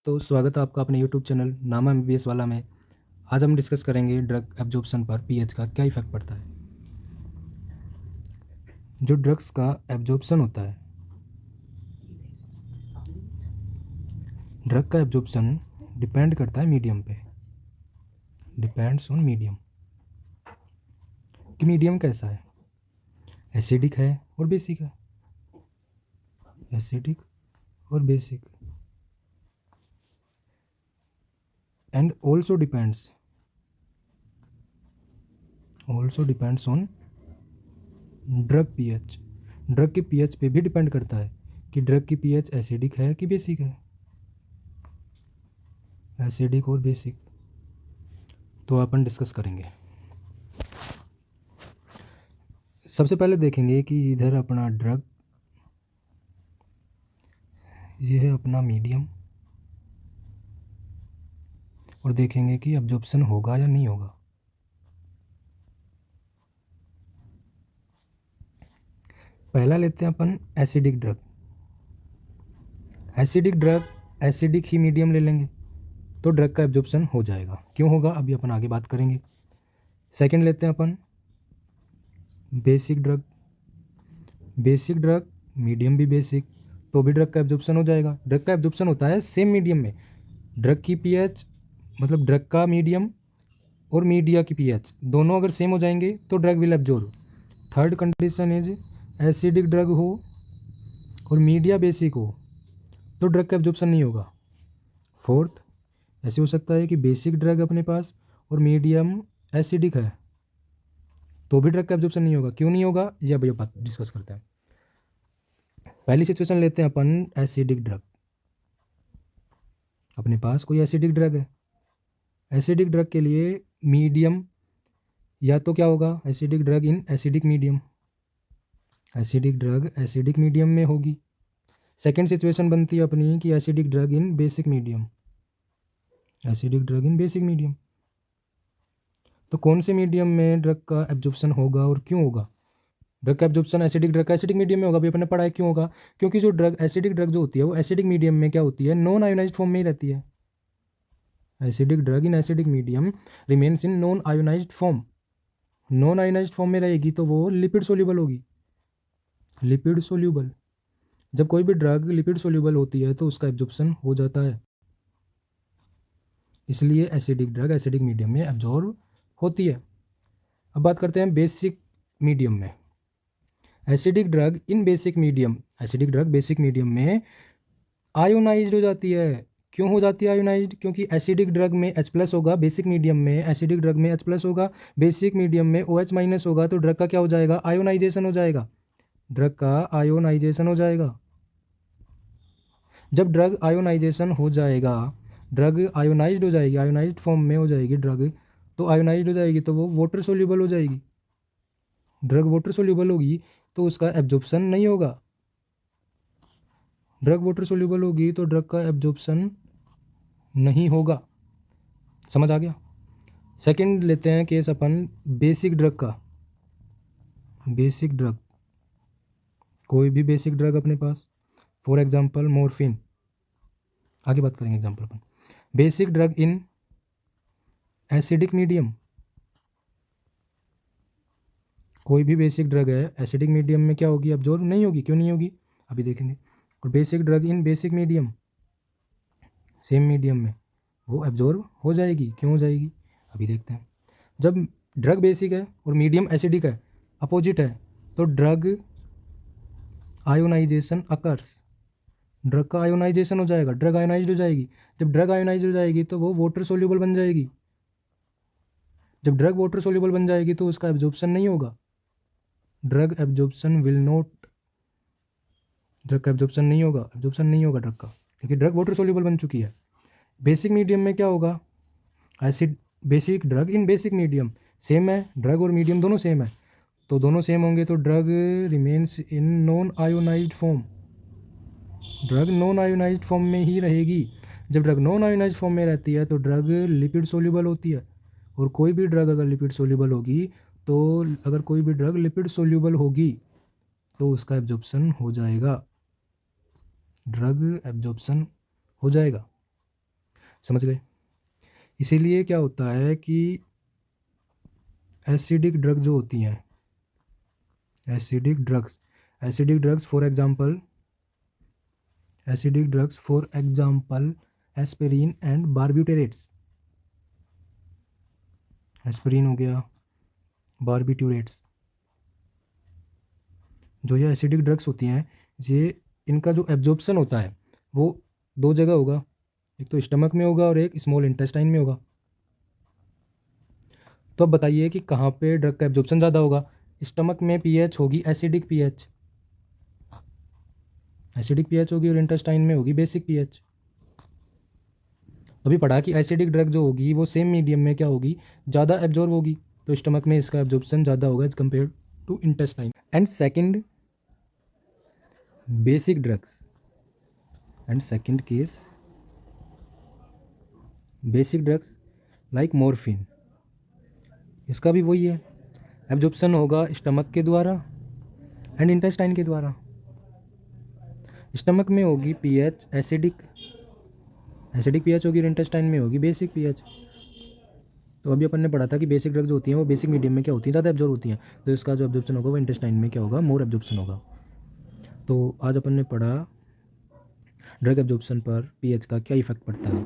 तो स्वागत है आपका अपने यूट्यूब चैनल नामा एमबीबीएस वाला में। आज हम डिस्कस करेंगे ड्रग एब्जॉर्प्शन पर पीएच का क्या इफेक्ट पड़ता है। जो ड्रग्स का एब्जॉर्प्शन होता है, ड्रग का एब्जॉर्प्शन डिपेंड करता है मीडियम पे, डिपेंड्स ऑन मीडियम कि मीडियम कैसा है, एसिडिक है और बेसिक है, एसिडिक और basic, and also depends on drug pH. Drug के पीएच पे भी डिपेंड करता है कि ड्रग की पीएच एसिडिक है कि बेसिक है, एसिडिक और बेसिक। तो अपन डिस्कस करेंगे। सबसे पहले देखेंगे कि इधर अपना ड्रग, ये है अपना मीडियम, और देखेंगे कि एब्जॉर्प्शन होगा या नहीं होगा। पहला लेते हैं अपन एसिडिक ड्रग। एसिडिक ही मीडियम ले लेंगे तो ड्रग का एब्जॉर्प्शन हो जाएगा। क्यों होगा अभी अपन आगे बात करेंगे। सेकंड लेते हैं अपन बेसिक ड्रग, मीडियम भी बेसिक, तो भी ड्रग का एब्जॉर्प्शन हो जाएगा। ड्रग का एब्जॉर्प्शन होता है सेम मीडियम में, ड्रग की पीएच मतलब ड्रग का मीडियम और मीडिया की पीएच दोनों अगर सेम हो जाएंगे तो drug will absorb. Third condition is acidic drug हो और मीडिया बेसिक हो तो ड्रग का एब्जॉर्प्शन नहीं होगा। फोर्थ, ऐसे हो सकता है कि बेसिक ड्रग अपने पास और मीडियम एसिडिक है तो भी ड्रग का एब्जॉर्प्शन नहीं होगा। क्यों नहीं होगा ये अभी बात डिस्कस करते हैं। पहली सिचुएशन लेते हैं अपन एसिडिक ड्रग। अपने पास कोई एसिडिक ड्रग है, एसिडिक ड्रग के लिए मीडियम या तो क्या होगा, acidic drug in acidic medium, acidic drug acidic medium में होगी। सेकेंड सिचुएशन बनती है अपनी कि acidic drug in basic medium, acidic drug in basic medium. तो कौन से मीडियम में ड्रग का एब्जॉर्प्शन होगा और क्यों होगा। ड्रग का एब्जॉर्प्शन एसिडिक ड्रग का एसिडिक मीडियम में होगा, अभी अपने पढ़ा है क्यों होगा। क्योंकि जो ड्रग एसिडिक ड्रग जो होती है वो एसिडिक मीडियम में क्या होती है, नॉन आयोनाइज्ड फॉर्म में ही रहती है। Acidic drug in acidic medium remains in non ionised form. Non ionised form में रहेगी तो वो लिपिड सोल्यूबल होगी, लिपिड सोल्यूबल। जब कोई भी ड्रग लिपिड सोल्यूबल होती है तो उसका एब्जॉर्प्शन हो जाता है, इसलिए एसिडिक ड्रग एसिडिक मीडियम में एब्जॉर्ब होती है। अब बात करते हैं बेसिक मीडियम में। Acidic drug in basic medium, acidic drug basic medium में आयोनाइज्ड हो जाती है। क्यों हो जाती है आयोनाइज्ड, क्योंकि एसिडिक ड्रग में H+ होगा, बेसिक मीडियम में एसिडिक ड्रग में H+ होगा, बेसिक मीडियम में OH- होगा, तो ड्रग का क्या हो जाएगा, आयोनाइजेशन हो जाएगा, ड्रग का आयोनाइजेशन हो जाएगा। जब ड्रग आयोनाइजेशन हो जाएगा, ड्रग आयोनाइज्ड हो जाएगी, आयोनाइज्ड फॉर्म में हो जाएगी ड्रग, तो आयोनाइज्ड हो जाएगी तो वो वाटर सोल्यूबल हो जाएगी। ड्रग वाटर सोल्यूबल होगी तो उसका एब्जॉर्प्शन नहीं होगा। ड्रग वाटर सोल्यूबल होगी तो ड्रग का एब्जॉर्प्शन नहीं होगा। समझ आ गया। सेकंड लेते हैं केस अपन बेसिक ड्रग का। बेसिक ड्रग, कोई भी बेसिक ड्रग अपने पास, फॉर एग्जांपल मॉर्फिन, आगे बात करेंगे example upon. Basic drug in acidic medium, कोई भी बेसिक ड्रग है एसिडिक मीडियम में क्या होगी, एब्जॉर्ब नहीं होगी। क्यों नहीं होगी अभी देखेंगे। और basic drug in basic medium, same medium में वो एब्जॉर्ब हो जाएगी। क्यों हो जाएगी अभी देखते हैं। जब ड्रग बेसिक है और मीडियम एसिडिक है, अपोजिट है, तो ड्रग आयोनाइजेशन अकर्स, ड्रग का आयोनाइजेशन हो जाएगा, ड्रग आयोनाइज्ड हो जाएगी। जब ड्रग आयोनाइज्ड हो जाएगी तो वो वाटर सोल्यूबल बन जाएगी। जब ड्रग वाटर सोल्यूबल बन जाएगी तो उसका एब्जॉर्प्शन नहीं होगा, drug absorption will not, drug का एब्जॉर्प्शन नहीं होगा, एब्जॉर्प्शन नहीं होगा ड्रग का, क्योंकि ड्रग वाटर सोल्यूबल बन चुकी है। बेसिक मीडियम में क्या होगा, acid, basic drug in basic medium, same है, ड्रग और मीडियम दोनों सेम है, तो दोनों सेम होंगे तो drug remains in non ionised form, drug non ionised form में ही रहेगी। जब ड्रग नॉन आयोनाइज्ड फॉर्म में रहती है तो ड्रग लिपिड सोल्यूबल होती है, और कोई भी ड्रग अगर लिपिड सोल्यूबल होगी तो, अगर कोई भी ड्रग लिपिड सोल्यूबल होगी तो उसका एब्जॉर्प्शन हो जाएगा, ड्रग एब्जॉर्प्शन हो जाएगा। समझ गए। इसीलिए क्या होता है कि एसिडिक ड्रग जो होती हैं, acidic drugs for example aspirin and barbiturates, aspirin हो गया, बारबिट्यूरेट्स, जो ये एसिडिक ड्रग्स होती हैं, ये इनका जो एब्जॉर्प्शन होता है वो दो जगह होगा, एक तो स्टमक में होगा और एक स्मॉल इंटेस्टाइन में होगा। तो अब बताइए कि कहाँ पे ड्रग का एब्जॉर्प्शन ज़्यादा होगा। स्टमक में पीएच होगी एसिडिक पीएच, होगी, और इंटेस्टाइन में होगी बेसिक पीएच। अभी पढ़ा कि एसिडिक ड्रग जो होगी वो सेम मीडियम में क्या होगी, ज़्यादा एब्जॉर्ब होगी, तो स्टमक में इसका एब्जॉर्प्शन ज़्यादा होगा as compare to intestine. And second basic drugs, and second case basic drugs like morphine, इसका भी वही है, एब्जॉर्प्शन होगा स्टमक के द्वारा एंड इंटेस्टाइन के द्वारा। स्टमक में होगी पीएच एसिडिक पीएच होगी और इंटेस्टाइन में होगी बेसिक पीएच। तो अभी अपन ने पढ़ा था कि बेसिक ड्रग जो होती हैं वो बेसिक मीडियम में क्या होती है, ज़्यादा एब्जॉर्ब होती हैं, तो इसका जो एब्जॉर्प्शन होगा वो इंटेस्टाइन में क्या होगा, मोर एब्जॉर्प्शन होगा। तो आज अपन ने पढ़ा ड्रग एब्जॉर्प्शन पर पीएच का क्या इफेक्ट पड़ता है।